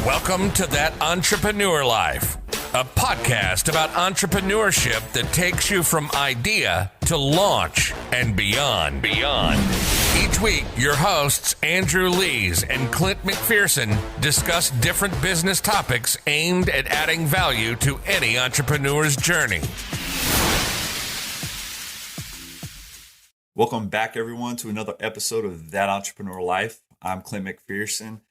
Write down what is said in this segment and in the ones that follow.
Welcome to That Entrepreneur Life, a podcast about entrepreneurship that takes you from idea to launch and beyond. Each week, your hosts, Andrew Lees and Clint McPherson, discuss different business topics aimed at adding value to any entrepreneur's journey. Welcome back, everyone, to another episode of That Entrepreneur Life. I'm Clint McPherson,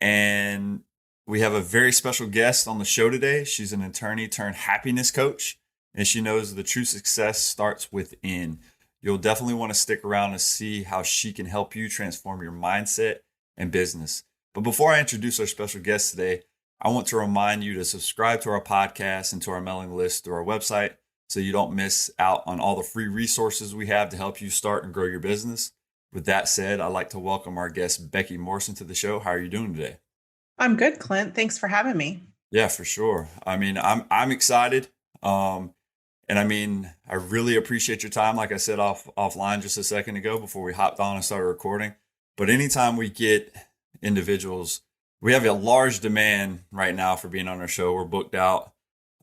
and we have a very special guest on the show today. She's an attorney turned happiness coach, and she knows the true success starts within. You'll definitely want to stick around to see how she can help you transform your mindset and business. But before I introduce our special guest today, I want to remind you to subscribe to our podcast and to our mailing list through our website so you don't miss out on all the free resources we have to help you start and grow your business. With that said, I'd like to welcome our guest, Becky Morrison, to the show. How are you doing today? I'm good, Clint. Thanks for having me. Yeah, for sure. I mean, I'm excited. And I mean, I really appreciate your time. Like I said offline just a second ago before we hopped on and started recording. But anytime we get individuals, we have a large demand right now for being on our show. We're booked out.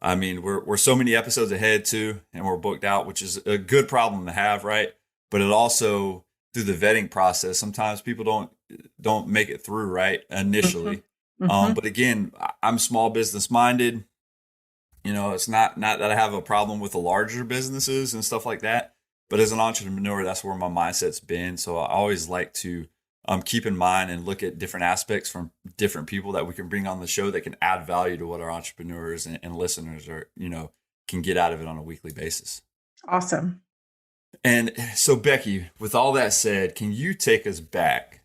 I mean, we're so many episodes ahead too, and we're booked out, which is a good problem to have, right? But it also, through the vetting process, sometimes people don't make it through, right, initially. But again, I'm small business minded. You know, it's not that I have a problem with the larger businesses and stuff like that. But as an entrepreneur, that's where my mindset's been. So I always like to keep in mind and look at different aspects from different people that we can bring on the show that can add value to what our entrepreneurs and listeners are, can get out of it on a weekly basis. Awesome. And so, Becky, with all that said, can you take us back,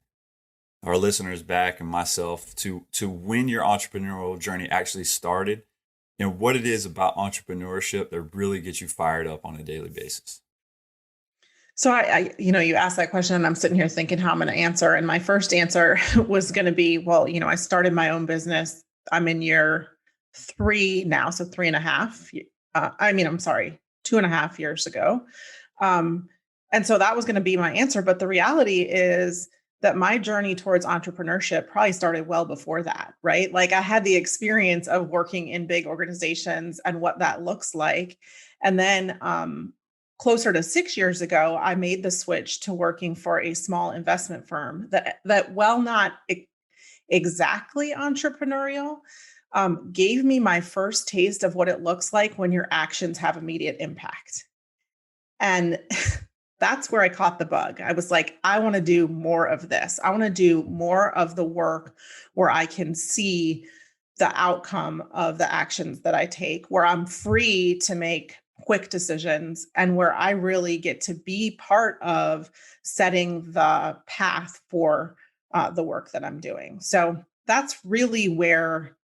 our listeners back, and myself to when your entrepreneurial journey actually started and what it is about entrepreneurship that really gets you fired up on a daily basis? So I you asked that question and I'm sitting here thinking how I'm going to answer. And my first answer was going to be, well, I started my own business. I'm in year 3 now. So 3.5. 2.5 years ago. And so that was going to be my answer. But the reality is that my journey towards entrepreneurship probably started well before that, right? Like I had the experience of working in big organizations and what that looks like. And then closer to 6 years ago, I made the switch to working for a small investment firm that while not exactly entrepreneurial, gave me my first taste of what it looks like when your actions have immediate impact. And that's where I caught the bug. I was like, I want to do more of this. I want to do more of the work where I can see the outcome of the actions that I take, where I'm free to make quick decisions and where I really get to be part of setting the path for the work that I'm doing. So that's really where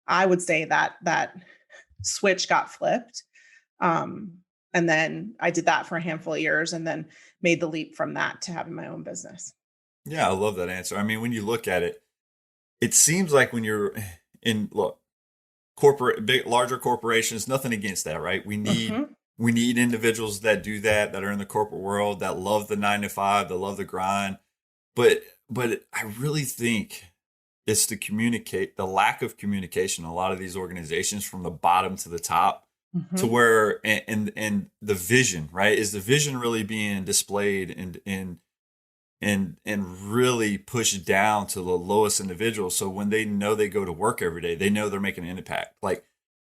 I would say that switch got flipped. And then I did that for a handful of years and then made the leap from that to having my own business. Yeah, I love that answer. I mean, when you look at it, it seems like when you're larger corporations, nothing against that, right? We need individuals that do that are in the corporate world, that love the 9 to 5, that love the grind. But I really think it's the lack of communication in a lot of these organizations from the bottom to the top. To where and the vision, right? Is the vision really being displayed and really pushed down to the lowest individual? So when they know they go to work every day, they know they're making an impact. Like,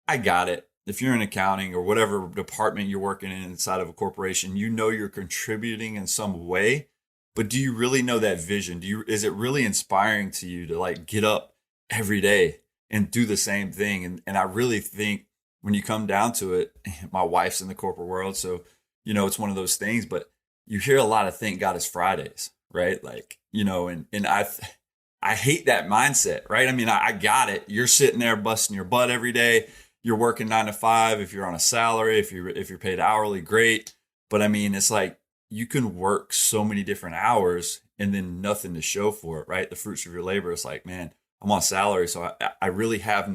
I got it. If you're in accounting or whatever department you're working in inside of a corporation, you're contributing in some way. But do you really know that vision? Is it really inspiring to you to like get up every day and do the same thing? And I really think, when you come down to it, my wife's in the corporate world, so it's one of those things. But you hear a lot of "Thank God it's Fridays," right? Like, and I hate that mindset, right? I mean, I got it. You're sitting there busting your butt every day. You're working 9 to 5. If you're on a salary, if you're paid hourly, great. But I mean, it's like you can work so many different hours and then nothing to show for it, right? The fruits of your labor. It's like, man, I'm on salary, so I really have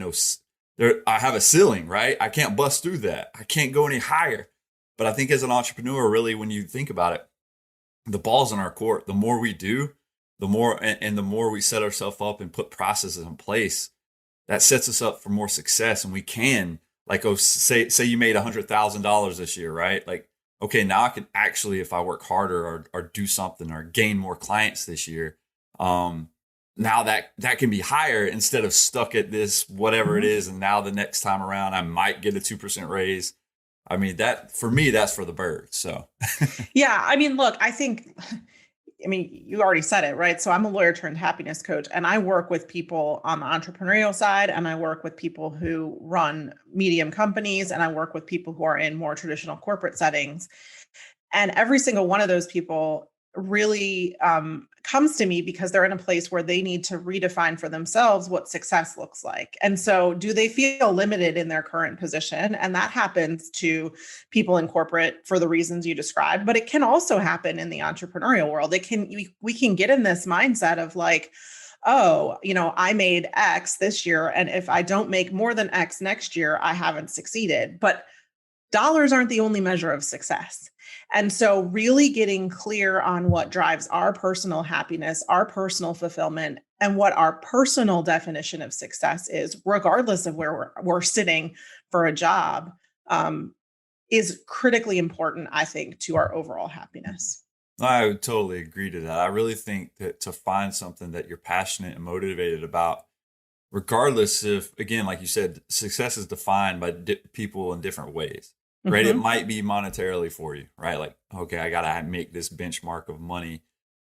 I have a ceiling, right? I can't bust through that. I can't go any higher. But I think as an entrepreneur, really, when you think about it, the ball's in our court. The more we do, the more, and the more we set ourselves up and put processes in place, that sets us up for more success. And we can, like, oh, say you made $100,000 this year, right? Like, okay, now I can actually, if I work harder or do something or gain more clients this year, now that can be higher instead of stuck at this, whatever it is. And now the next time around, I might get a 2% raise. I mean, that for me, that's for the birds. So, yeah, I mean, look, I mean, you already said it, right? So I'm a lawyer turned happiness coach, and I work with people on the entrepreneurial side, and I work with people who run medium companies, and I work with people who are in more traditional corporate settings. And every single one of those people really comes to me because they're in a place where they need to redefine for themselves what success looks like. And so do they feel limited in their current position? And that happens to people in corporate for the reasons you described, but it can also happen in the entrepreneurial world. We can get in this mindset of like, oh, I made X this year, and if I don't make more than X next year, I haven't succeeded. But dollars aren't the only measure of success. And so really getting clear on what drives our personal happiness, our personal fulfillment, and what our personal definition of success is, regardless of where we're sitting for a job, is critically important, I think, to our overall happiness. I would totally agree to that. I really think that to find something that you're passionate and motivated about, regardless if, again, like you said, success is defined by people in different ways. Right. It might be monetarily for you, right? Like, okay, I got to make this benchmark of money.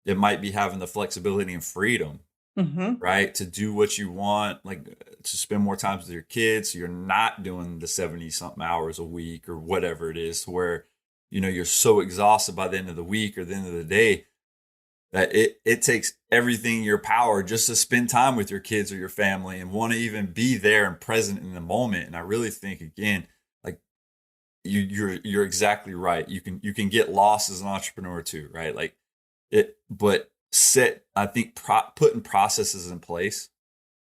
It might be having the flexibility and freedom, right? To do what you want, like to spend more time with your kids. So you're not doing the 70 something hours a week or whatever it is, where, you're so exhausted by the end of the week or the end of the day that it takes everything in your power just to spend time with your kids or your family and want to even be there and present in the moment. And I really think, again, you're exactly right. You can get lost as an entrepreneur too, right? Like but I think putting processes in place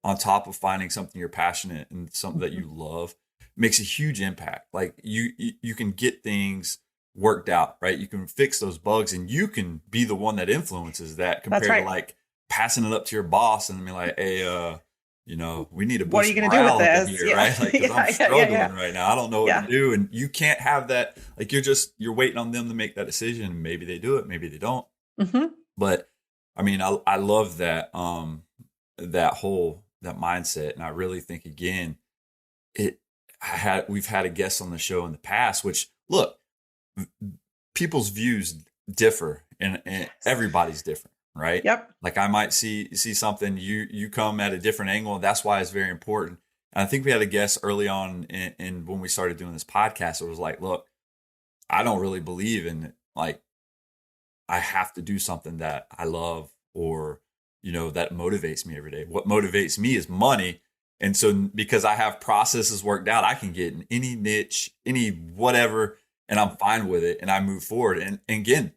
on top of finding something you're passionate and something that you love makes a huge impact. Like you can get things worked out, right? You can fix those bugs, and you can be the one that influences that compared to like passing it up to your boss and be like, hey, we need to boost what are you going to do with this? Here, right? Like, I'm struggling right now. I don't know what to do. And you can't have that. Like, you're waiting on them to make that decision. Maybe they do it. Maybe they don't. But I mean, I love that, that mindset. And I really think, again, we've had a guest on the show in the past, which, look, people's views differ and everybody's different. Right. Yep. Like I might see something, you come at a different angle. And that's why it's very important. And I think we had a guest early on in when we started doing this podcast. It was like, look, I don't really believe in like, I have to do something that I love or, that motivates me every day. What motivates me is money. And so because I have processes worked out, I can get in any niche, any whatever, and I'm fine with it. And I move forward. And again,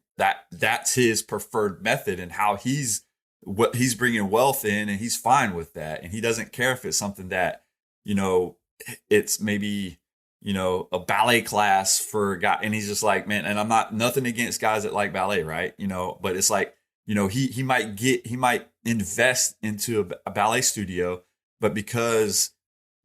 that's his preferred method and how he's bringing wealth in, and he's fine with that. And he doesn't care if it's something that, it's maybe, a ballet class for a guy. And he's just like, man, and I'm nothing against guys that like ballet. Right. But it's like, he might invest into a ballet studio, but because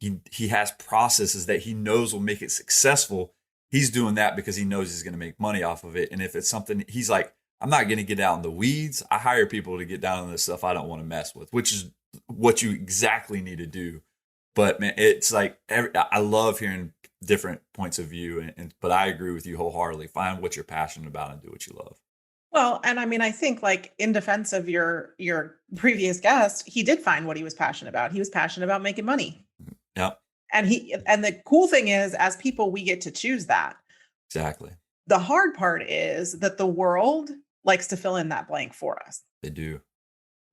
he has processes that he knows will make it successful, he's doing that because he knows he's going to make money off of it. And if it's something he's like, I'm not going to get out in the weeds. I hire people to get down on this stuff I don't want to mess with, which is what you exactly need to do. But man, it's like, I love hearing different points of view. But I agree with you wholeheartedly. Find what you're passionate about and do what you love. Well, and I mean, I think like in defense of your previous guest, he did find what he was passionate about. He was passionate about making money. Yep. And the cool thing is, as people, we get to choose that. Exactly. The hard part is that the world likes to fill in that blank for us. They do.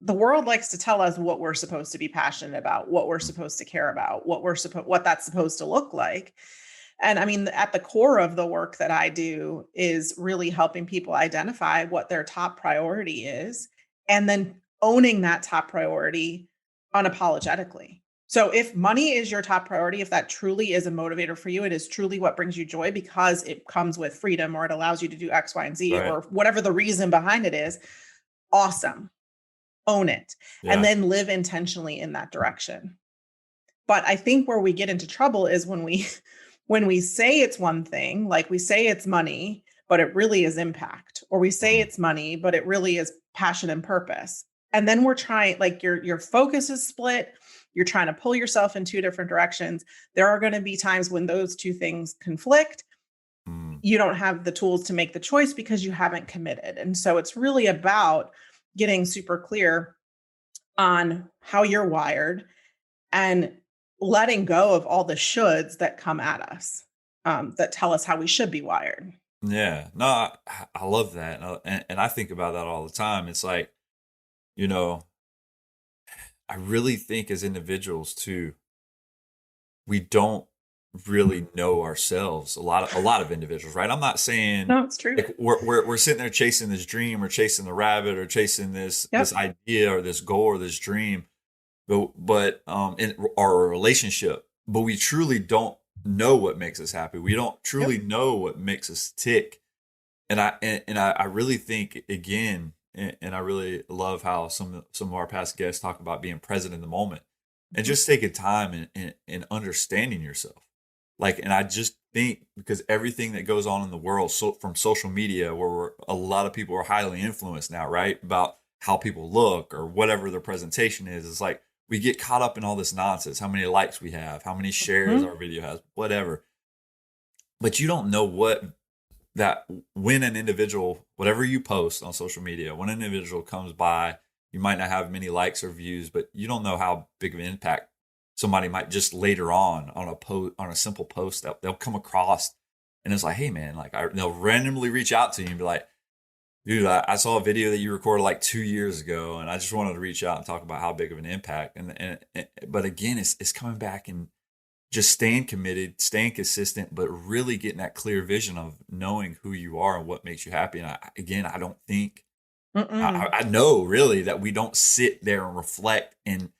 The world likes to tell us what we're supposed to be passionate about, what we're supposed to care about, what that's supposed to look like. And I mean, at the core of the work that I do is really helping people identify what their top priority is, and then owning that top priority unapologetically. So if money is your top priority, if that truly is a motivator for you, it is truly what brings you joy because it comes with freedom, or it allows you to do X, Y, and Z, right, or whatever the reason behind it is, awesome. own it, Yeah. and then live intentionally in that direction. But I think where we get into trouble is when we when we say it's one thing, like we say it's money, but it really is impact, or we say Mhm. it's money, but it really is passion and purpose. And then we're trying, like your focus is split. You're trying to pull yourself in two different directions. There are going to be times when those two things conflict. Mm. You don't have the tools to make the choice because you haven't committed. And so it's really about getting super clear on how you're wired and letting go of all the shoulds that come at us, that tell us how we should be wired. Yeah. No, I love that. And I think about that all the time. It's like, you know, I really think as individuals too, we don't really know ourselves. A lot of individuals, right? I'm not saying No, it's true. like we're sitting there chasing this dream or chasing the rabbit or chasing this Yep. this idea or this goal or this dream, but in our relationship, but we truly don't know what makes us happy. We don't truly know what makes us tick. And I really think again, and I really love how some of our past guests talk about being present in the moment and just taking time and understanding yourself. Like, and I just think because everything that goes on in the world, so from social media, where a lot of people are highly influenced now, right, about how people look or whatever their presentation is, it's like we get caught up in all this nonsense. How many likes we have, how many shares our video has, whatever. But you don't know that when an individual, whatever you post on social media, when an individual comes by, you might not have many likes or views, but you don't know how big of an impact somebody might just later on a post, on a simple post that they'll come across. And it's like, hey man, like they'll randomly reach out to you and be like, dude, I saw a video that you recorded like 2 years ago, and I just wanted to reach out and talk about how big of an impact. But again, it's coming back and just staying committed, staying consistent, but really getting that clear vision of knowing who you are and what makes you happy. And I don't think I know really that we don't sit there and reflect and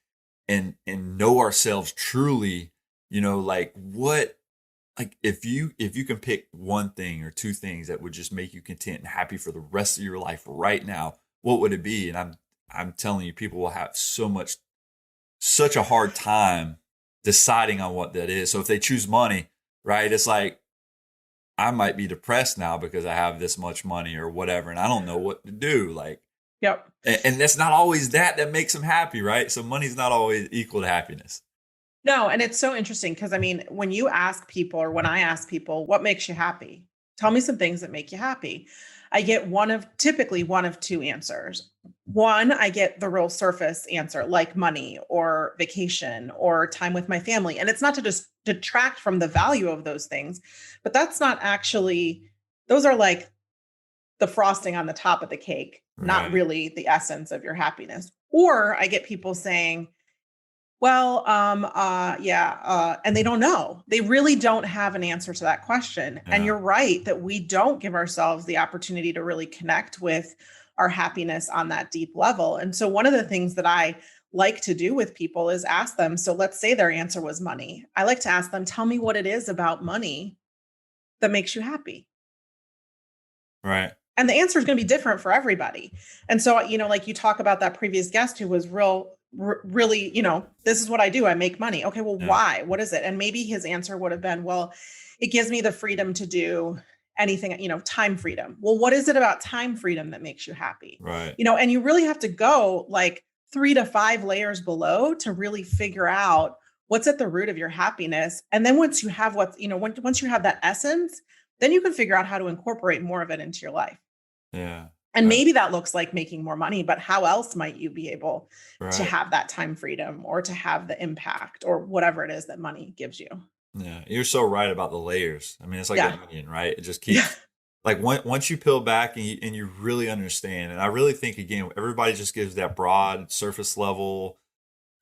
know ourselves truly. Like what, like if you can pick one thing or two things that would just make you content and happy for the rest of your life right now, what would it be? And I'm telling you, people will have such a hard time deciding on what that is. So if they choose money, right, it's like, I might be depressed now because I have this much money or whatever, and I don't know what to do. Like, Yep. And that's not always that makes them happy, right? So money's not always equal to happiness. No, and it's so interesting because I mean, when you ask people, or when I ask people, what makes you happy? Tell me some things that make you happy. I get typically one of two answers. One, I get the real surface answer, like money or vacation or time with my family. And it's not to just detract from the value of those things, but that's not actually, those are like the frosting on the top of the cake, not Right. really the essence of your happiness. Or I get people saying, well, and they don't know. They really don't have an answer to that question. And Yeah. you're right that we don't give ourselves the opportunity to really connect with our happiness on that deep level. And so one of the things that I like to do with people is ask them, so let's say their answer was money. I like to ask them, tell me what it is about money that makes you happy. Right. And the answer is going to be different for everybody. And so, like you talk about that previous guest who was really, this is what I do. I make money. Okay, well, Yeah. why? What is it? And maybe his answer would have been, well, it gives me the freedom to do anything, time freedom. Well, what is it about time freedom that makes you happy? Right. And you really have to go like 3 to 5 layers below to really figure out what's at the root of your happiness. And then once you have once you have that essence, then you can figure out how to incorporate more of it into your life. Yeah. And maybe that looks like making more money, but how else might you be able to Right. have that time freedom or to have the impact or whatever it is that money gives you? Yeah. You're so right about the layers. I mean, it's like Yeah. an onion, right? It just keeps like once you peel back and you really understand. And I really think again, everybody just gives that broad surface level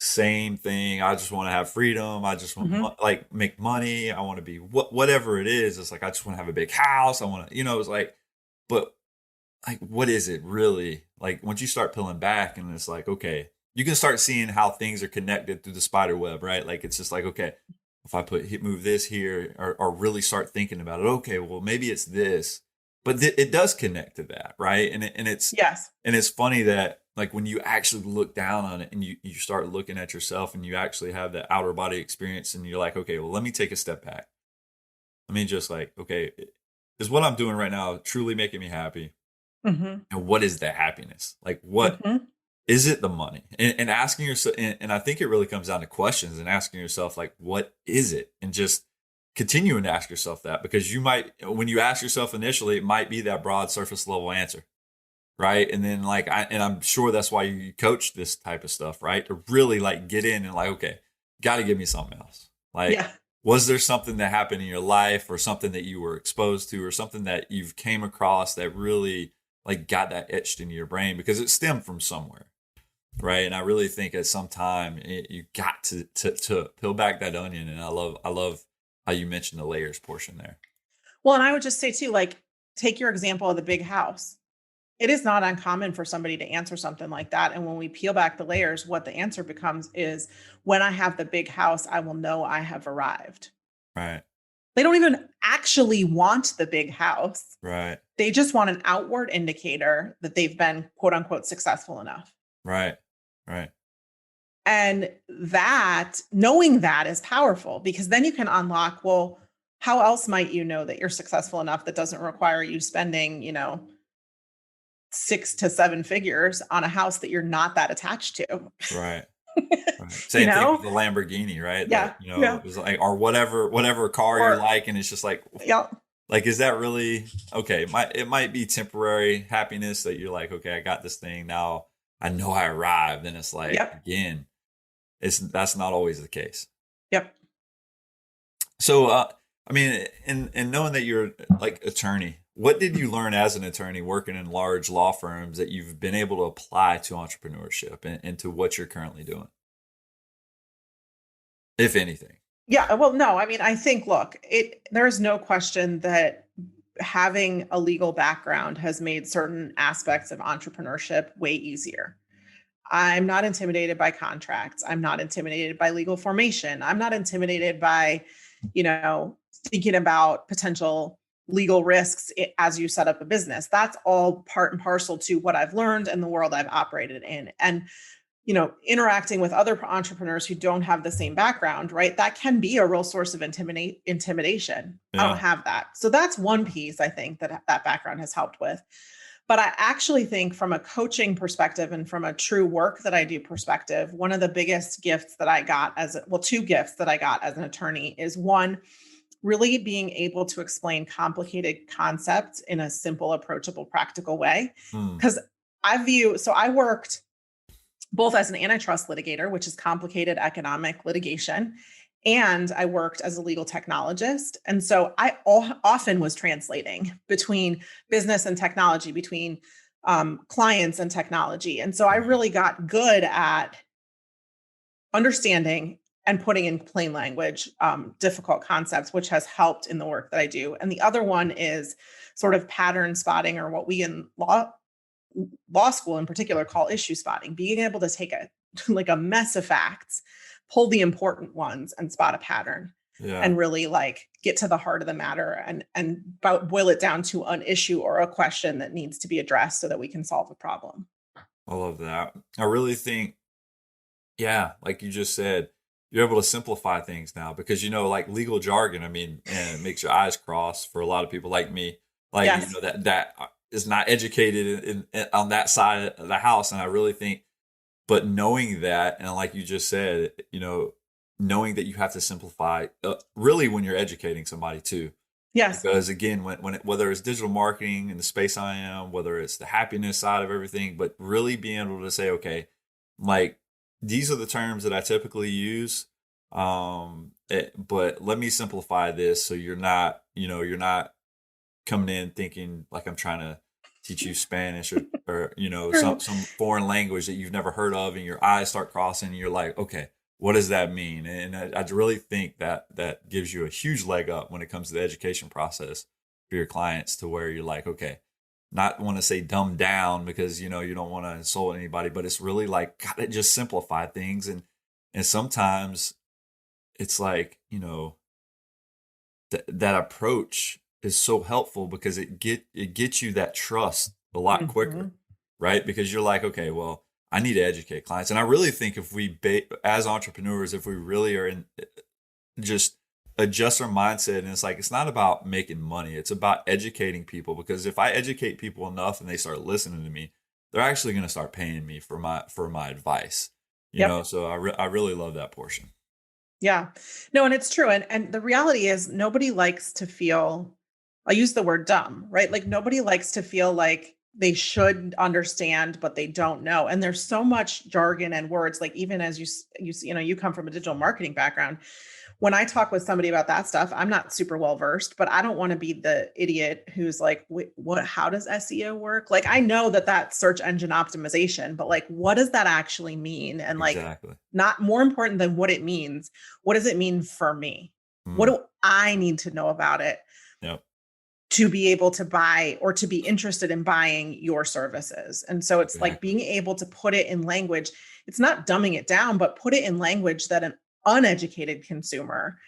same thing. I just want to have freedom. I just want like make money. I want to be whatever it is. It's like I just want to have a big house. I want to, it's like, but like, what is it really? Like once you start peeling back, and it's like, okay, you can start seeing how things are connected through the spider web, right? Like it's just like, okay, if I move this here, or really start thinking about it, okay, well maybe it's this. but it does connect to that, right? Yes. And it's funny that like when you actually look down on it and you start looking at yourself and you actually have that outer body experience and you're like, okay, well, let me take a step back. Let me just like, okay, is what I'm doing right now truly making me happy? Mm-hmm. And what is the happiness? Like, what Mm-hmm. is it? The money? And asking yourself, and I think it really comes down to questions and asking yourself, like, what is it? And just continuing to ask yourself that, because you might, when you ask yourself initially, it might be that broad surface level answer. Right. And then like, I'm sure that's why you coach this type of stuff, right? To really like get in and like, okay, got to give me something else. Like, Yeah. was there something that happened in your life or something that you were exposed to or something that you've came across that really like got that etched into your brain because it stemmed from somewhere. Right. And I really think at some time you got to peel back that onion. And I love how you mentioned the layers portion there. Well, and I would just say too, like, take your example of the big house. It is not uncommon for somebody to answer something like that. And when we peel back the layers, what the answer becomes is, when I have the big house, I will know I have arrived. Right. They don't even actually want the big house. Right. They just want an outward indicator that they've been quote unquote successful enough. Right. Right. And that, knowing that is powerful, because then you can unlock, well, how else might you know that you're successful enough that doesn't require you spending, 6 to 7 figures on a house that you're not that attached to? Right. Right. Same thing with the Lamborghini, right? Yeah. Like, Yeah. it was like, or whatever car you're like, and it's just like, Yeah. like, is that really okay? It might be temporary happiness that you're like, okay, I got this thing now. I know I arrived, and it's like, Yep. again, that's not always the case. Yep. So, I mean, and knowing that you're like attorney, what did you learn as an attorney working in large law firms that you've been able to apply to entrepreneurship and to what you're currently doing, if anything? Yeah. Well, no, I mean, I think, look, there's no question that having a legal background has made certain aspects of entrepreneurship way easier. I'm not intimidated by contracts. I'm not intimidated by legal formation. I'm not intimidated by, thinking about potential legal risks as you set up a business. That's all part and parcel to what I've learned and the world I've operated in. And, interacting with other entrepreneurs who don't have the same background, right? That can be a real source of intimidation. Yeah. I don't have that. So that's one piece I think that background has helped with. But I actually think from a coaching perspective and from a true work that I do perspective, one of the biggest gifts that I got two gifts that I got as an attorney is, one, really being able to explain complicated concepts in a simple, approachable, practical way. Because I worked both as an antitrust litigator, which is complicated economic litigation, and I worked as a legal technologist. And so I often was translating between business and technology, between clients and technology. And so I really got good at understanding and putting in plain language difficult concepts, which has helped in the work that I do. And the other one is sort of pattern spotting, or what we in law school in particular call issue spotting, being able to take a mess of facts, pull the important ones and spot a pattern. Yeah. And really like get to the heart of the matter and boil it down to an issue or a question that needs to be addressed so that we can solve a problem. I love that. I really think, yeah, like you just said, you're able to simplify things now because, like legal jargon, I mean, and it makes your eyes cross for a lot of people like me, like, Yes. that is not educated on that side of the house. And I really think, but knowing that, and like you just said, knowing that you have to simplify really when you're educating somebody too. Yes. Because again, whether it's digital marketing in the space I am, whether it's the happiness side of everything, but really being able to say, okay, like these are the terms that I typically use. But let me simplify this. So you're not coming in thinking like I'm trying to teach you Spanish or some foreign language that you've never heard of, and your eyes start crossing and you're like, okay, what does that mean? And I really think that gives you a huge leg up when it comes to the education process for your clients, to where you're like, okay, not want to say dumb down because, you don't want to insult anybody, but it's really like, gotta just simplify things. And sometimes it's like, that approach is so helpful because it gets you that trust a lot quicker, right? Because you're like, okay, well, I need to educate clients. And I really think if we, as entrepreneurs, if we really are in, just adjust our mindset, and it's like, it's not about making money. It's about educating people, because if I educate people enough and they start listening to me, they're actually going to start paying me for my advice, you know? So I really love that portion. Yeah, no, and it's true. And the reality is nobody likes to feel, I'll use the word dumb, right? Like nobody likes to feel like they should understand, but they don't know. And there's so much jargon and words, like even as you come from a digital marketing background. When I talk with somebody about that stuff, I'm not super well versed, but I don't want to be the idiot who's like, wait, what, how does SEO work? Like, I know that search engine optimization, but like, what does that actually mean? And like, not more important than what it means. What does it mean for me? What do I need to know about it? Yep. To be able to buy or to be interested in buying your services. And so it's like being able to put it in language. It's not dumbing it down, but put it in language that an uneducated consumer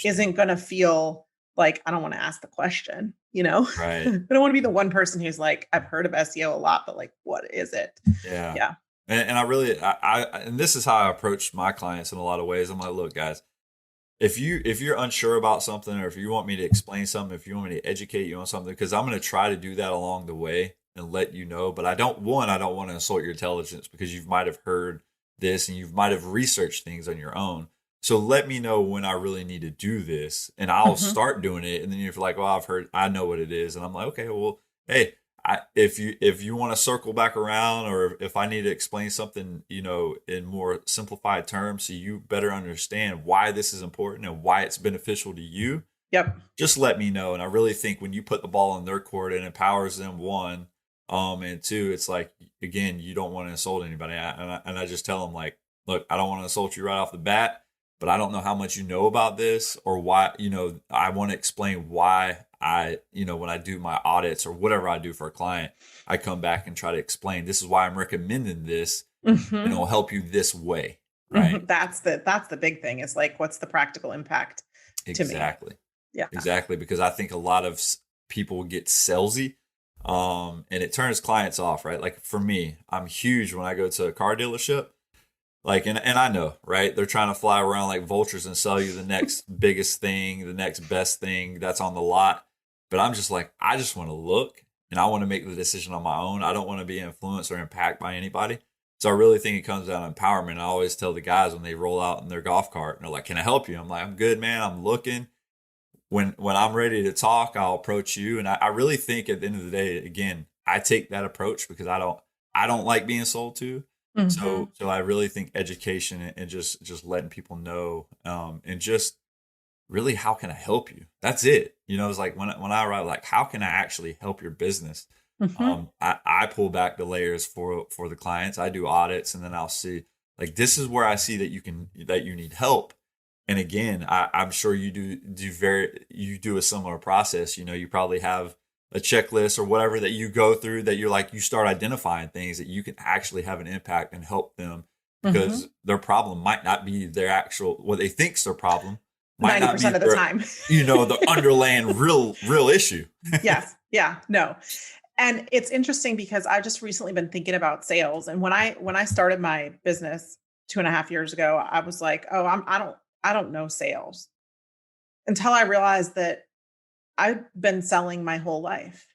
isn't going to feel like, I don't want to ask the question, you know? Right. I don't want to be the one person who's like, I've heard of SEO a lot, but like, what is it? Yeah. And I really, and this is how I approach my clients in a lot of ways. I'm like, look, guys, if you're unsure about something, or if you want me to explain something, if you want me to educate you on something, because I'm going to try to do that along the way and let you know. But I don't want to insult your intelligence, because you might have heard this and you might have researched things on your own. So let me know when I really need to do this, and I'll start doing it. And then you're like, well, I know what it is. And I'm like, okay, well, hey, if you want to circle back around, or if I need to explain something, you know, in more simplified terms, so you better understand why this is important and why it's beneficial to you. Yep. Just let me know. And I really think when you put the ball in their court, it empowers them, one, and two, it's like, again, you don't want to insult anybody. And I just tell them, like, look, I don't want to insult you right off the bat, but I don't know how much you know about this, or why, you know, I want to explain why when I do my audits or whatever I do for a client, I come back and try to explain, this is why I'm recommending this, and it'll help you this way. Right. That's the big thing, is like, what's the practical impact to me? Yeah, exactly. Because I think a lot of people get salesy, and it turns clients off, right? Like for me, I'm huge when I go to a car dealership. Like, and I know, right? They're trying to fly around like vultures and sell you the next biggest thing, the next best thing that's on the lot. But I'm just like, I just want to look, and I want to make the decision on my own. I don't want to be influenced or impacted by anybody. So I really think it comes down to empowerment. I always tell the guys when they roll out in their golf cart and they're like, can I help you? I'm like, I'm good, man. I'm looking. When I'm ready to talk, I'll approach you. And I really think at the end of the day, again, I take that approach because I don't like being sold to. So I really think education and just letting people know, and just really, how can I help you? That's it. You know, it's like when I write, like, how can I actually help your business? I pull back the layers for the clients. I do audits, and then I'll see, like, this is where I see that you need help. And again, I'm sure you do a similar process. You know, you probably have a checklist or whatever that you go through, that you're like, you start identifying things that you can actually have an impact and help them, because their problem might not be their actual, what they think's their problem. 90% of the time, you know, the underlying real issue. Yes. Yeah. No. And it's interesting because I've just recently been thinking about sales. And when I started my business 2.5 years ago, I was like, oh, I don't know sales, until I realized that I've been selling my whole life.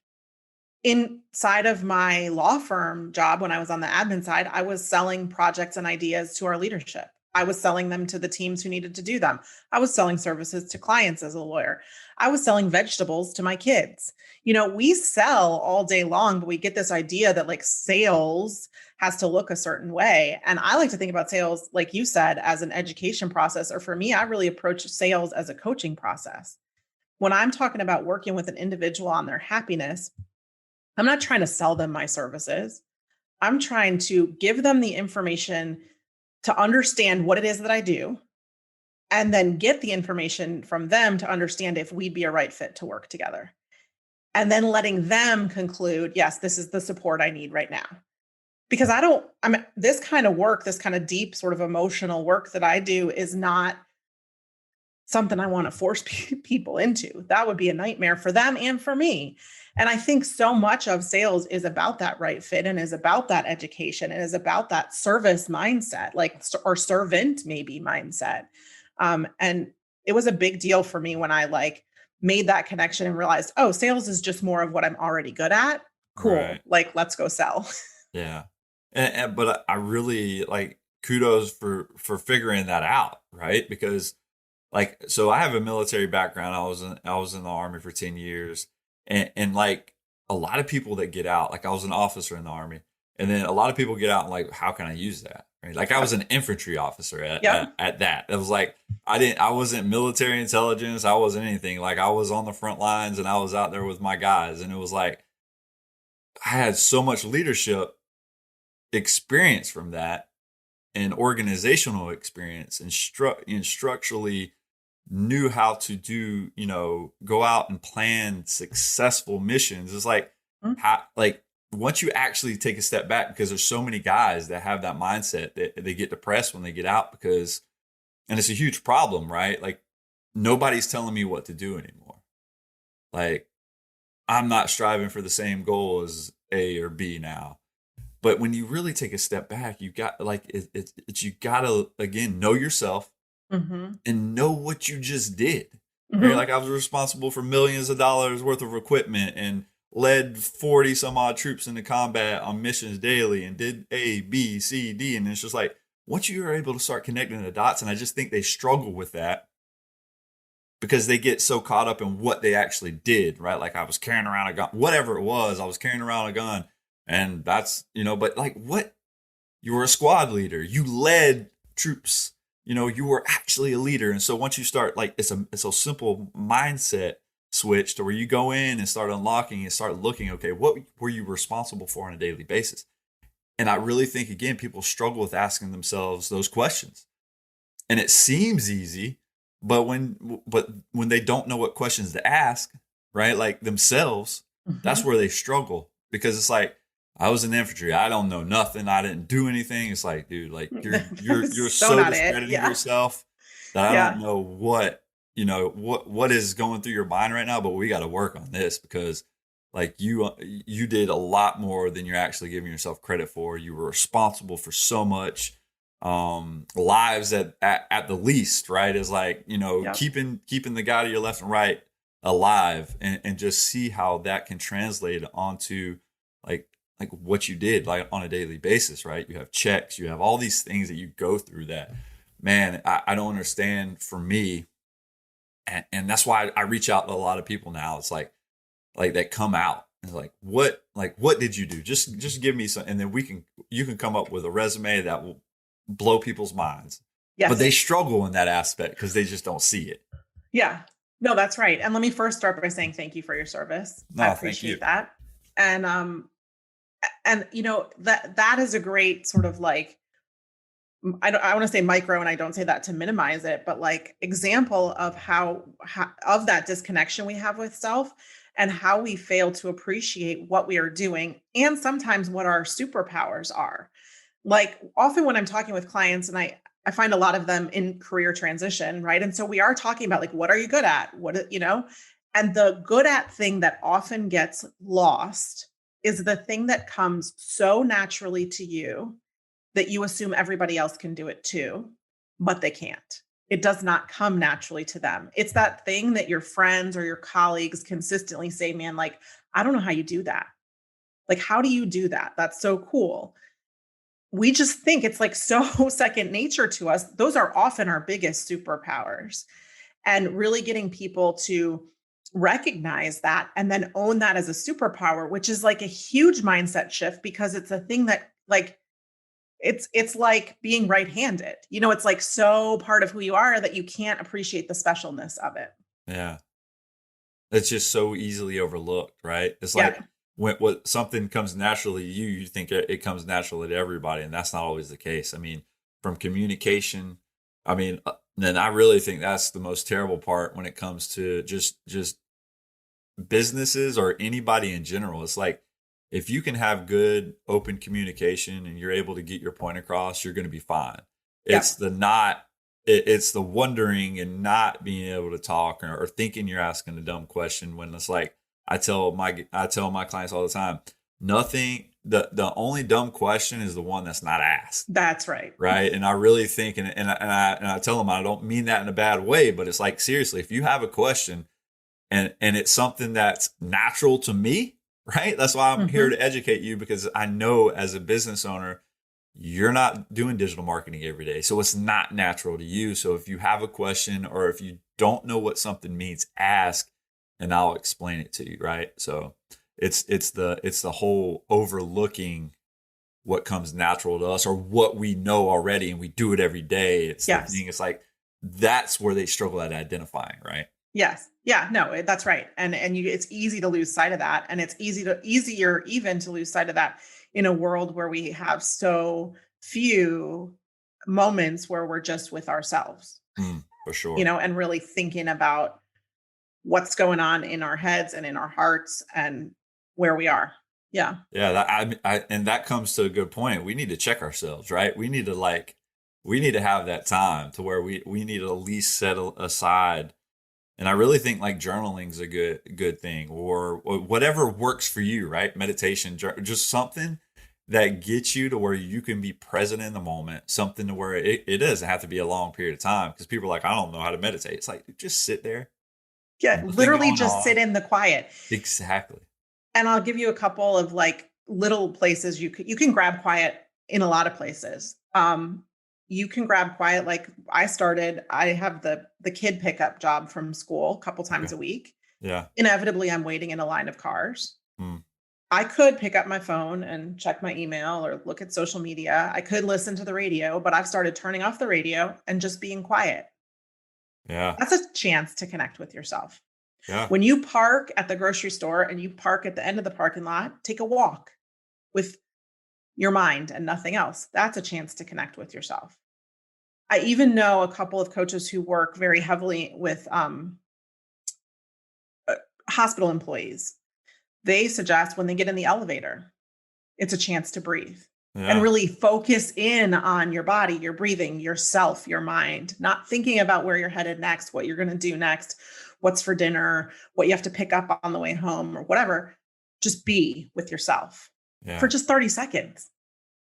Inside of my law firm job, when I was on the admin side, I was selling projects and ideas to our leadership. I was selling them to the teams who needed to do them. I was selling services to clients as a lawyer. I was selling vegetables to my kids. You know, we sell all day long, but we get this idea that like sales has to look a certain way. And I like to think about sales, like you said, as an education process. Or for me, I really approach sales as a coaching process. When I'm talking about working with an individual on their happiness, I'm not trying to sell them my services. I'm trying to give them the information to understand what it is that I do, and then get the information from them to understand if we'd be a right fit to work together. And then letting them conclude, yes, this is the support I need right now. Because this kind of work, this kind of deep sort of emotional work that I do is not something I want to force people into. That would be a nightmare for them and for me. And I think so much of sales is about that right fit and is about that education and is about that service mindset, like, or servant maybe mindset. And it was a big deal for me when I like made that connection and realized, oh, sales is just more of what I'm already good at. Cool. Right. Like, let's go sell. Yeah. But I really like kudos for figuring that out, right? Because like, so I have a military background. I was in the Army for 10 years, and like a lot of people that get out, like I was an officer in the Army, and then a lot of people get out and like, how can I use that? Right? Like I was an infantry officer at that. It was like I wasn't military intelligence. I wasn't anything. Like I was on the front lines and I was out there with my guys, and it was like I had so much leadership experience from that, and organizational experience, and structurally knew how to do, go out and plan successful missions. It's like, how, like once you actually take a step back, because there's so many guys that have that mindset that they get depressed when they get out because, and it's a huge problem, right? Like nobody's telling me what to do anymore. Like I'm not striving for the same goal as A or B now. But when you really take a step back, you got like you gotta again know yourself and know what you just did. Right? Like I was responsible for millions of dollars worth of equipment and led 40 some odd troops into combat on missions daily and did A, B, C, D, and it's just like once you are able to start connecting the dots, and I just think they struggle with that because they get so caught up in what they actually did. Right? Like I was carrying around a gun, whatever it was, I was carrying around a gun. And that's, but like what? You were a squad leader. You led troops. You were actually a leader. And so once you start, like, it's a simple mindset switch to where you go in and start unlocking and start looking, okay, what were you responsible for on a daily basis? And I really think, again, people struggle with asking themselves those questions. And it seems easy, but when they don't know what questions to ask, right? Like themselves, that's where they struggle, because it's like, I was in infantry. I don't know nothing. I didn't do anything. It's like, dude, like you're so discrediting yourself that I don't know what is going through your mind right now, but we got to work on this, because like you did a lot more than you're actually giving yourself credit for. You were responsible for so much lives at the least, right? Is like, keeping the guy to your left and right alive, and just see how that can translate onto like what you did like on a daily basis, right? You have checks, you have all these things that you go through that, man, I don't understand for me. And that's why I reach out to a lot of people now. It's like that come out. It's like, what did you do? Just give me some, and then you can come up with a resume that will blow people's minds. Yes. But they struggle in that aspect because they just don't see it. Yeah, no, that's right. And let me first start by saying thank you for your service. No, I appreciate that. And that is a great sort of like, I want to say micro, and I don't say that to minimize it, but like example of how of that disconnection we have with self, and how we fail to appreciate what we are doing, and sometimes what our superpowers are. Like often when I'm talking with clients, and I find a lot of them in career transition, right? And so we are talking about like, what are you good at? And the good at thing that often gets lost is the thing that comes so naturally to you that you assume everybody else can do it too, but they can't. It does not come naturally to them. It's that thing that your friends or your colleagues consistently say, man, like, I don't know how you do that. Like, how do you do that? That's so cool. We just think it's like so second nature to us. Those are often our biggest superpowers. And really getting people to recognize that and then own that as a superpower, which is like a huge mindset shift, because it's a thing that like, it's like being right-handed, it's like so part of who you are that you can't appreciate the specialness of it. Yeah. It's just so easily overlooked, right? It's like when something comes naturally to you think it comes naturally to everybody. And that's not always the case. I mean, from communication, and I really think that's the most terrible part when it comes to just businesses or anybody in general. It's like, if you can have good open communication and you're able to get your point across, you're going to be fine. It's the not it's the wondering and not being able to talk, or thinking you're asking a dumb question, when it's like, I tell my clients all the time, nothing, the only dumb question is the one that's not asked. That's right. Right. And I really think, and I tell them, I don't mean that in a bad way, but it's like, seriously, if you have a question and it's something that's natural to me, right? That's why I'm here to educate you, because I know as a business owner, you're not doing digital marketing every day. So it's not natural to you. So if you have a question, or if you don't know what something means, ask, and I'll explain it to you. Right. So it's the whole overlooking what comes natural to us, or what we know already and we do it every day. It's the thing. It's like, that's where they struggle at identifying. Right. Yes. Yeah, no, that's right. And it's easy to lose sight of that. And it's easier even to lose sight of that in a world where we have so few moments where we're just with ourselves, for sure. And really thinking about what's going on in our heads and in our hearts and where we are. Yeah. Yeah. And that comes to a good point. We need to check ourselves, right? We need to have that time to where we need to at least set aside. And I really think like journaling is a good thing, or whatever works for you, right? Meditation, just something that gets you to where you can be present in the moment, something to where it doesn't have to be a long period of time, because people are like, I don't know how to meditate. It's like, just sit there. Yeah, literally just sit in the quiet. Exactly. And I'll give you a couple of like little places you can grab quiet in a lot of places. You can grab quiet. Like I have the kid pickup job from school a couple times a week. Yeah. Inevitably, I'm waiting in a line of cars. I could pick up my phone and check my email or look at social media. I could listen to the radio, but I've started turning off the radio and just being quiet. Yeah. That's a chance to connect with yourself. Yeah. When you park at the grocery store and you park at the end of the parking lot, take a walk with your mind and nothing else. That's a chance to connect with yourself. I even know a couple of coaches who work very heavily with hospital employees. They suggest when they get in the elevator, it's a chance to breathe and really focus in on your body, your breathing, yourself, your mind, not thinking about where you're headed next, what you're going to do next, what's for dinner, what you have to pick up on the way home or whatever. Just be with yourself for just 30 seconds.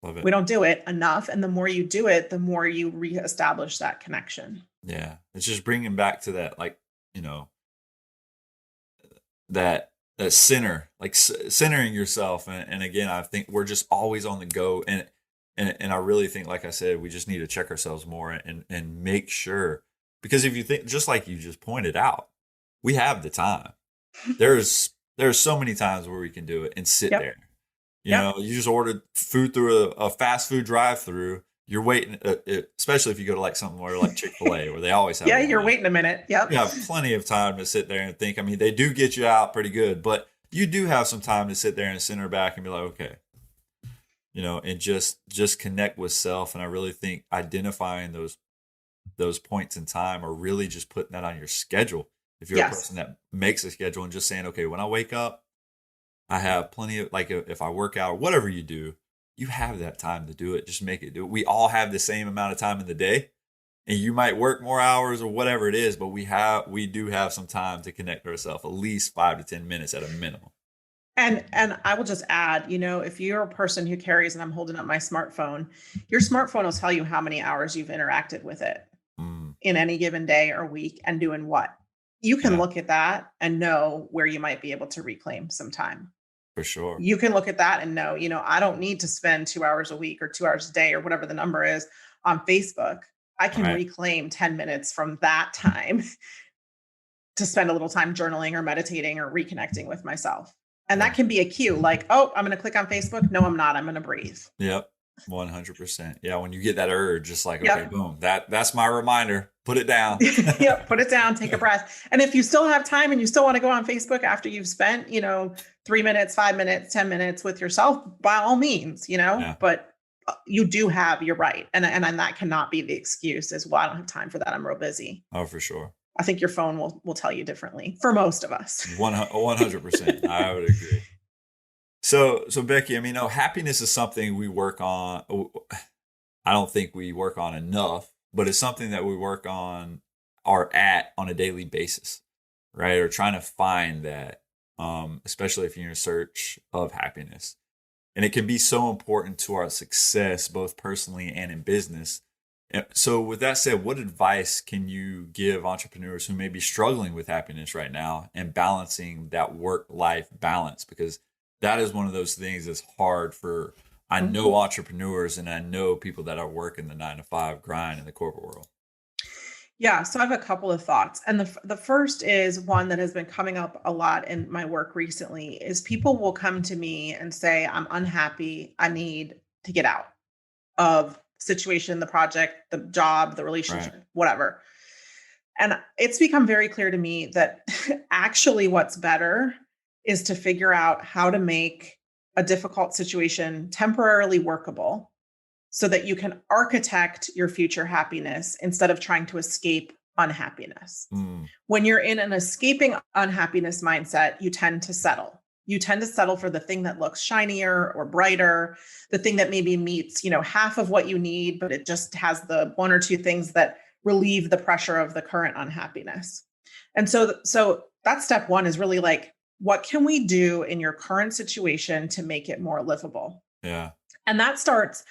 Love it. We don't do it enough. And the more you do it, the more you reestablish that connection. Yeah. It's just bringing back to that, like, that center, like centering yourself. And again, I think we're just always on the go. And I really think, like I said, we just need to check ourselves more and make sure, because if you think, just like you just pointed out, we have the time. There's so many times where we can do it and sit there. You know, you just ordered food through a fast food drive-through. You're waiting, especially if you go to like somewhere like Chick-fil-A, where they always have. You're waiting a minute. Yep. You have plenty of time to sit there and think. I mean, they do get you out pretty good, but you do have some time to sit there and center back and be like, okay, and just connect with self. And I really think identifying those points in time, are really just putting that on your schedule. If you're a person that makes a schedule, and just saying, okay, when I wake up, I have plenty of, like, if I work out or whatever you do, you have that time to do it. Just make it do it. We all have the same amount of time in the day, and you might work more hours or whatever it is, but we do have some time to connect ourselves, at least 5 to 10 minutes at a minimum. And I will just add, if you're a person who carries, and I'm holding up my smartphone, your smartphone will tell you how many hours you've interacted with it in any given day or week, and doing what. You can look at that and know where you might be able to reclaim some time. For sure. You can look at that and know, I don't need to spend 2 hours a week or 2 hours a day or whatever the number is on Facebook. I can reclaim 10 minutes from that time to spend a little time journaling or meditating or reconnecting with myself. And that can be a cue, like, oh, I'm going to click on Facebook. No, I'm not. I'm going to breathe. Yep. 100%. Yeah. When you get that urge, just like, okay, boom, that's my reminder. Put it down. Put it down. Take a breath. And if you still have time and you still want to go on Facebook after you've spent, 3 minutes, 5 minutes, 10 minutes with yourself, by all means, but you're right. And that cannot be the excuse as, well, I don't have time for that. I'm real busy. Oh, for sure. I think your phone will tell you differently for most of us. 100%. I would agree. So Becky, I mean, happiness is something we work on. I don't think we work on enough, but it's something that we work on or at on a daily basis, right? Or trying to find that, especially if you're in search of happiness. And it can be so important to our success, both personally and in business. So, with that said, what advice can you give entrepreneurs who may be struggling with happiness right now and balancing that work-life balance? Because that is one of those things that's hard for, I know entrepreneurs and I know people that are working the 9 to 5 grind in the corporate world. Yeah, so I have a couple of thoughts. And the first is one that has been coming up a lot in my work recently is people will come to me and say, I'm unhappy. I need to get out of situation, the project, the job, the relationship, Right. whatever. And it's become very clear to me that actually what's better is to figure out how to make a difficult situation temporarily workable so that you can architect your future happiness instead of trying to escape unhappiness. Mm, When you're in an escaping unhappiness mindset, you tend to settle. You tend to settle for the thing that looks shinier or brighter, the thing that maybe meets, half of what you need, but it just has the one or two things that relieve the pressure of the current unhappiness. And so that's step one is really like, what can we do in your current situation to make it more livable? yeah. And that starts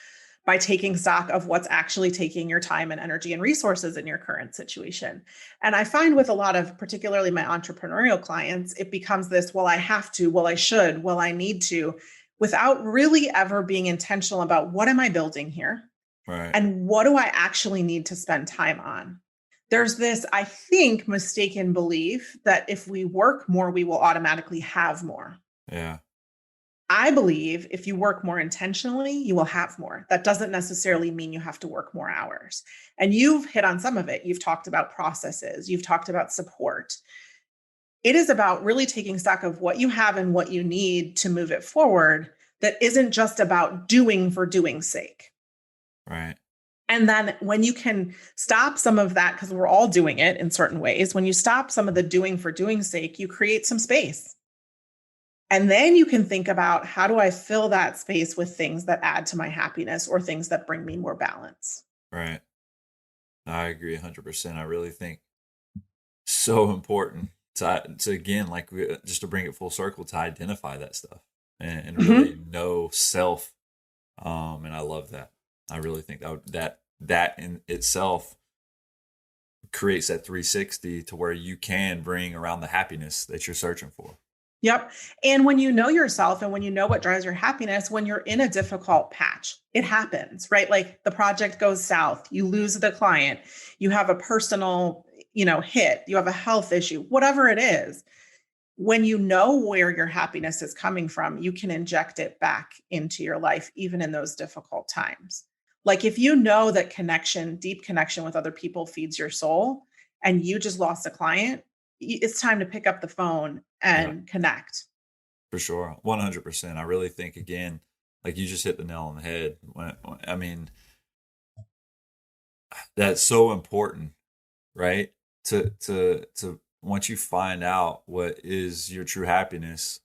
by taking stock of what's actually taking your time and energy and resources in your current situation. And I find with a lot of, particularly my entrepreneurial clients, it becomes this, well, I have to, well, I should, well, I need to, without really ever being intentional about what am I building here? Right. And what do I actually need to spend time on? There's this, I think, mistaken belief that if we work more, we will automatically have more. Yeah. I believe if you work more intentionally, you will have more. That doesn't necessarily mean you have to work more hours. And you've hit on some of it. You've talked about processes, you've talked about support. It is about really taking stock of what you have and what you need to move it forward that isn't just about doing for doing's sake. Right. And then when you can stop some of that, because we're all doing it in certain ways, when you stop some of the doing for doing's sake, you create some space. And then you can think about how do I fill that space with things that add to my happiness or things that bring me more balance. Right. I agree 100%. I really think so important to again, like just to bring it full circle, to identify that stuff and really know self. And I love that. I really think that in itself creates that 360 to where you can bring around the happiness that you're searching for. Yep. And when you know yourself and when you know what drives your happiness, when you're in a difficult patch, it happens, right? Like the project goes south, you lose the client, you have a personal, hit, you have a health issue, whatever it is. When you know where your happiness is coming from, you can inject it back into your life, even in those difficult times. Like if you know that connection, deep connection with other people feeds your soul, and you just lost a client, it's time to pick up the phone Yeah, and connect. for sure. 100%. I really think, again, like you just hit the nail on the head. I mean, that's so important, right? To once you find out what is your true happiness,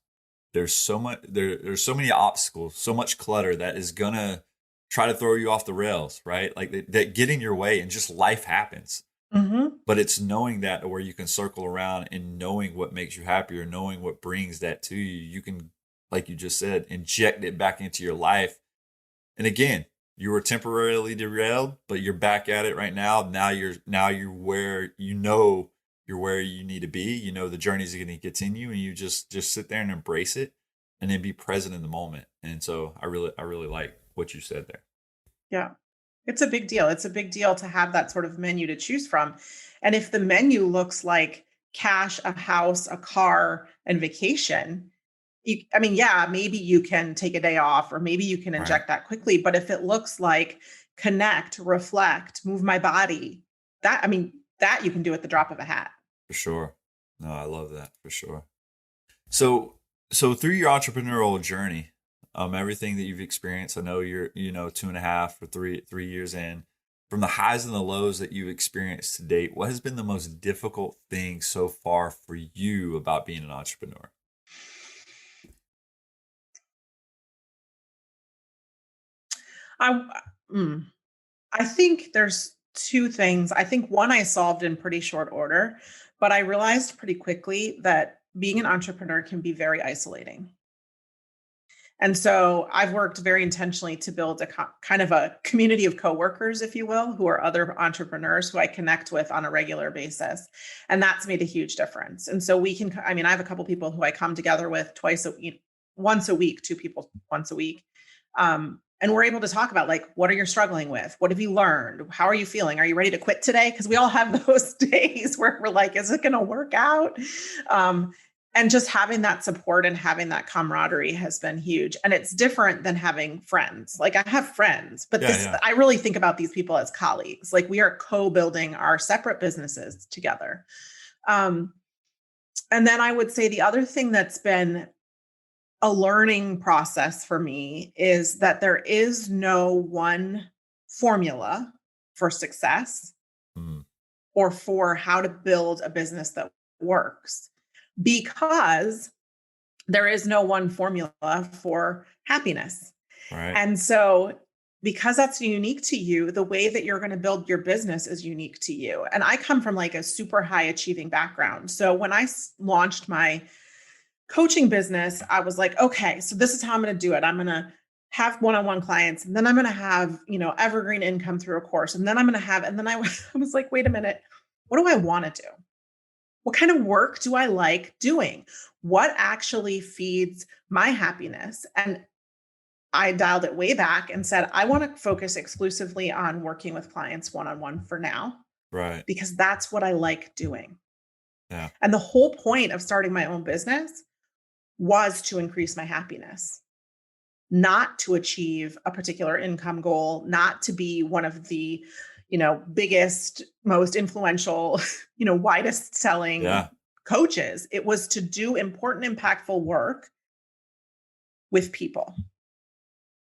there's so much there's so many obstacles, so much clutter that is gonna try to throw you off the rails, right? Like that get in your way, and just life happens. Hmm. But it's knowing that where you can circle around and knowing what makes you happy or knowing what brings that to you, you can, like you just said, inject it back into your life. And again, you were temporarily derailed, but you're back at it right now. Now you're where you're where you need to be. You know the journey's going to continue, and you just sit there and embrace it, and then be present in the moment. And so I really like what you said there. Yeah. It's a big deal. It's a big deal to have that sort of menu to choose from. And if the menu looks like cash, a house, a car, and vacation, I mean, yeah, maybe you can take a day off or maybe you can Right. inject that quickly. But if it looks like connect, reflect, move my body, that you can do at the drop of a hat. For sure. No, I love that for sure. So, so through your entrepreneurial journey, everything that you've experienced, I know you're, 2.5 or 3 years in. From the highs and the lows that you've experienced to date, what has been the most difficult thing so far for you about being an entrepreneur? I, mm, I think there's two things. I think one I solved in pretty short order, but I realized pretty quickly that being an entrepreneur can be very isolating. And so I've worked very intentionally to build a kind of a community of coworkers, if you will, who are other entrepreneurs who I connect with on a regular basis. And that's made a huge difference. And so I have a couple people who I come together with once a week, two people once a week. And we're able to talk about, like, what are you struggling with? What have you learned? How are you feeling? Are you ready to quit today? Because we all have those days where we're like, is it going to work out? And just having that support and having that camaraderie has been huge. And it's different than having friends. Like, I have friends, but I really think about these people as colleagues. Like, we are co-building our separate businesses together. And then I would say the other thing that's been a learning process for me is that there is no one formula for success or for how to build a business that works, because there is no one formula for happiness. Right. And so because that's unique to you, the way that you're going to build your business is unique to you. And I come from like a super high achieving background. So when I launched my coaching business, I was like, okay, so this is how I'm going to do it. I'm going to have one-on-one clients, and then I'm going to have, evergreen income through a course. And then I was like, wait a minute, what do I want to do? What kind of work do I like doing? What actually feeds my happiness? And I dialed it way back and said, I want to focus exclusively on working with clients one-on-one for now. Right. Because that's what I like doing. Yeah. And the whole point of starting my own business was to increase my happiness, not to achieve a particular income goal, not to be one of the, biggest, most influential, widest selling coaches. It was to do important, impactful work with people.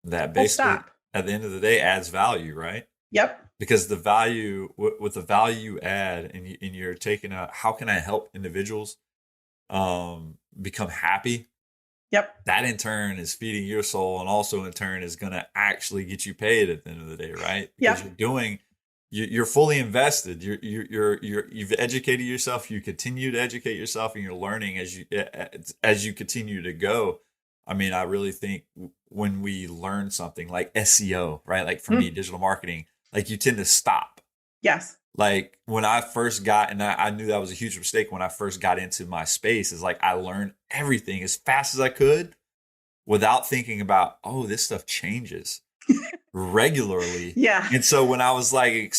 That basically, at the end of the day, adds value, right? Yep. Because the value, with the value you add, and you're taking how can I help individuals become happy? Yep. That in turn is feeding your soul, and also in turn is going to actually get you paid at the end of the day, right? Because you're fully invested. You've educated yourself. You continue to educate yourself, and you're learning as you continue to go. I mean, I really think when we learn something like SEO, right? Like for me, digital marketing, like you tend to stop. Yes. Like when I first got, and I knew that was a huge mistake when I first got into my space, is like I learned everything as fast as I could without thinking about, oh, this stuff changes regularly. Yeah. And so when I was like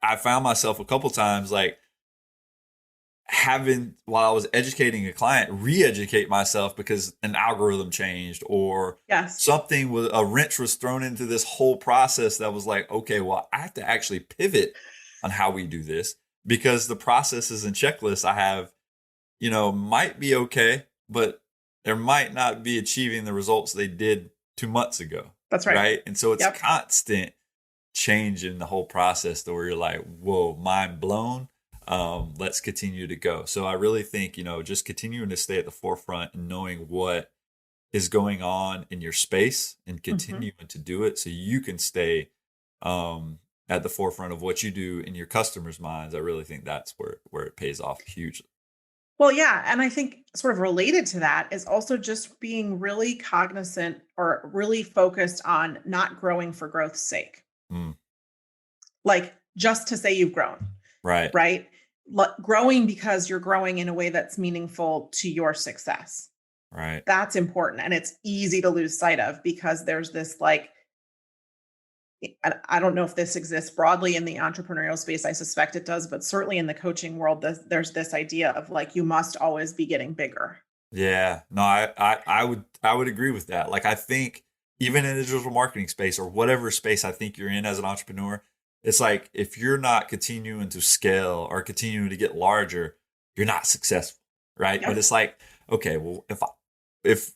I found myself a couple times like while I was educating a client, re-educate myself because an algorithm changed or something with a wrench was thrown into this whole process that was like, okay, well, I have to actually pivot on how we do this, because the processes and checklists I have, might be okay, but there might not be achieving the results they did 2 months ago. That's right. Right. And so it's constant change in the whole process to where you're like, whoa, mind blown. Let's continue to go. So I really think, just continuing to stay at the forefront and knowing what is going on in your space and continuing to do it so you can stay at the forefront of what you do in your customers' minds. I really think that's where it pays off hugely. Well, yeah. And I think sort of related to that is also just being really cognizant or really focused on not growing for growth's sake. Like just to say you've grown. Right. Right. Growing because you're growing in a way that's meaningful to your success. Right. That's important. And it's easy to lose sight of because there's this I don't know if this exists broadly in the entrepreneurial space. I suspect it does, but certainly in the coaching world, there's this idea of like, you must always be getting bigger. Yeah, no, I would agree with that. Like, I think even in the digital marketing space or whatever space I think you're in as an entrepreneur, it's like, if you're not continuing to scale or continuing to get larger, you're not successful. Right. Yep. But it's like, okay, well, if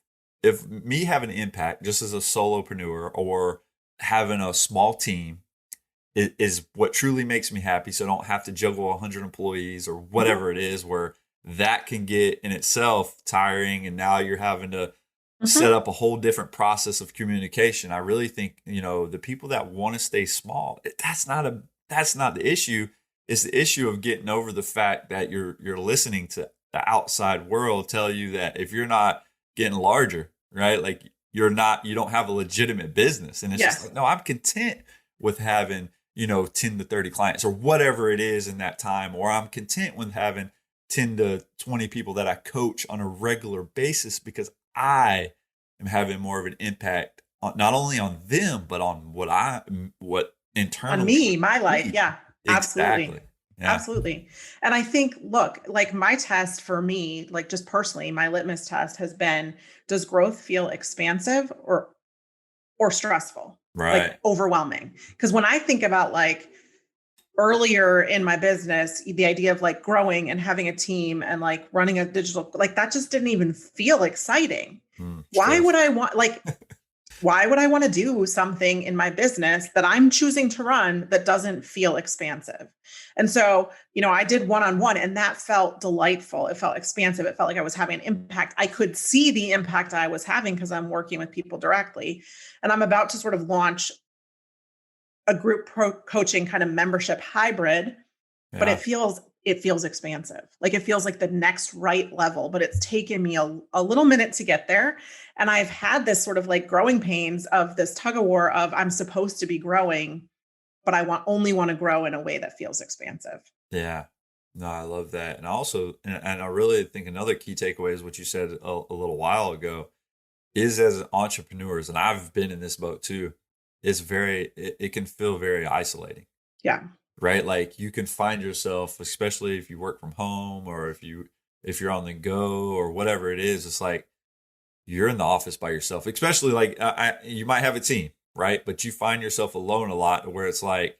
me having an impact just as a solopreneur or having a small team is what truly makes me happy, so I don't have to juggle 100 employees or whatever it is, where that can get in itself tiring, and now you're having to set up a whole different process of communication. I really think, the people that want to stay small, that's not that's not the issue. It's the issue of getting over the fact that you're listening to the outside world tell you that if you're not getting larger, right? Like you don't have a legitimate business. And it's just like, no, I'm content with having, 10 to 30 clients or whatever it is in that time. Or I'm content with having 10 to 20 people that I coach on a regular basis because I am having more of an impact on, not only on them, but on what internally. On me, my life. Yeah, absolutely. Exactly. Yeah. Absolutely. And I think, look, like my test for me, like just personally, my litmus test has been, does growth feel expansive or stressful? Right. Like overwhelming? Because when I think about like earlier in my business, the idea of like growing and having a team and like running a digital, like that just didn't even feel exciting. Why would I want, like, why would I want to do something in my business that I'm choosing to run that doesn't feel expansive? And so, I did one-on-one and that felt delightful. It felt expansive. It felt like I was having an impact. I could see the impact I was having because I'm working with people directly. And I'm about to sort of launch a group coaching kind of membership hybrid, but it feels expansive. Like it feels like the next right level, but it's taken me a little minute to get there. And I've had this sort of like growing pains of this tug of war of I'm supposed to be growing, but I only want to grow in a way that feels expansive. Yeah. No, I love that. And also, and I really think another key takeaway is what you said a little while ago is as entrepreneurs, and I've been in this boat too, it can feel very isolating. Yeah. Right. Like you can find yourself, especially if you work from home or if you're on the go or whatever it is, it's like you're in the office by yourself, especially like you might have a team, right? But you find yourself alone a lot where it's like,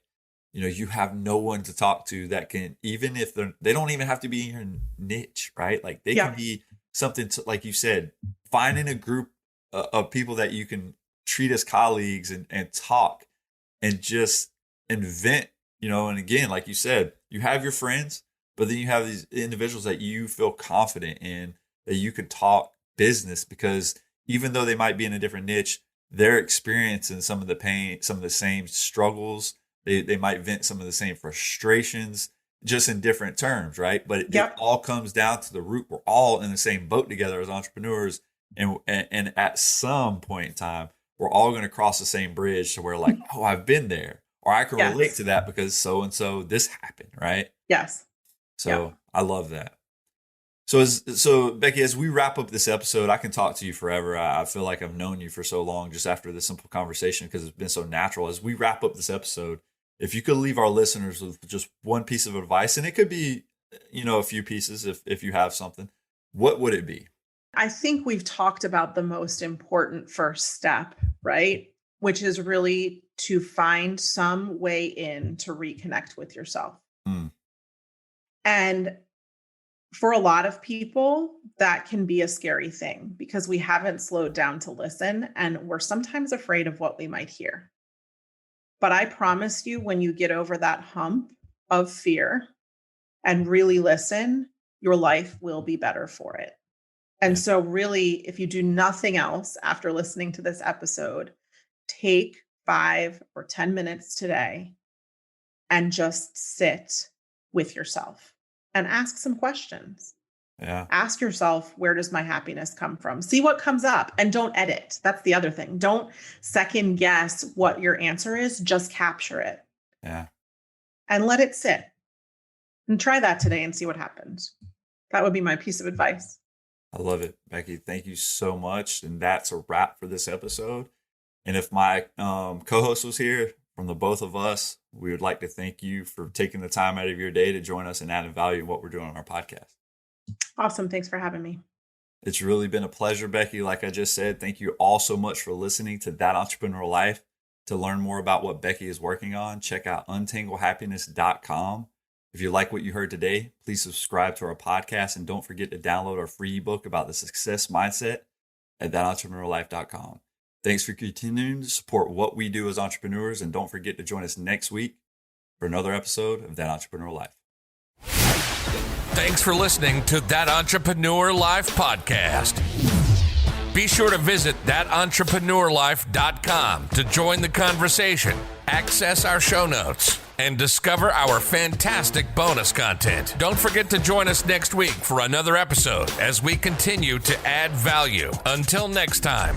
you have no one to talk to that can, even if they don't even have to be in your niche, right? Like they can be something to, like you said, finding a group of people that you can treat as colleagues and talk and just invent. And again, like you said, you have your friends, but then you have these individuals that you feel confident in, that you can talk business because even though they might be in a different niche, they're experiencing some of the pain, some of the same struggles. They might vent some of the same frustrations just in different terms, right? But it all comes down to the root. We're all in the same boat together as entrepreneurs. And at some point in time, we're all going to cross the same bridge to where like, oh, I've been there. Or I can relate to that because so-and-so this happened, right? Yes. So I love that. So Becky, as we wrap up this episode, I can talk to you forever. I feel like I've known you for so long just after this simple conversation because it's been so natural. As we wrap up this episode, if you could leave our listeners with just one piece of advice, and it could be, a few pieces if you have something, what would it be? I think we've talked about the most important first step, right? Which is really to find some way in to reconnect with yourself. And for a lot of people, that can be a scary thing because we haven't slowed down to listen and we're sometimes afraid of what we might hear. But I promise you, when you get over that hump of fear and really listen, your life will be better for it. And so really, if you do nothing else after listening to this episode, take 5 or 10 minutes today and just sit with yourself and ask some questions. Yeah. Ask yourself, where does my happiness come from? See what comes up and don't edit. That's the other thing. Don't second guess what your answer is. Just capture it. Yeah. And let it sit. And try that today and see what happens. That would be my piece of advice. I love it, Becky. Thank you so much. And that's a wrap for this episode. And if my co-host was here, from the both of us, we would like to thank you for taking the time out of your day to join us and adding value in what we're doing on our podcast. Awesome. Thanks for having me. It's really been a pleasure, Becky. Like I just said, thank you all so much for listening to That Entrepreneurial Life. To learn more about what Becky is working on, check out untanglehappiness.com. If you like what you heard today, please subscribe to our podcast and don't forget to download our free ebook about the success mindset at thatentrepreneurlife.com. Thanks for continuing to support what we do as entrepreneurs, and don't forget to join us next week for another episode of That Entrepreneur Life. Thanks for listening to That Entrepreneur Life podcast. Be sure to visit thatentrepreneurlife.com to join the conversation, access our show notes, and discover our fantastic bonus content. Don't forget to join us next week for another episode as we continue to add value. Until next time.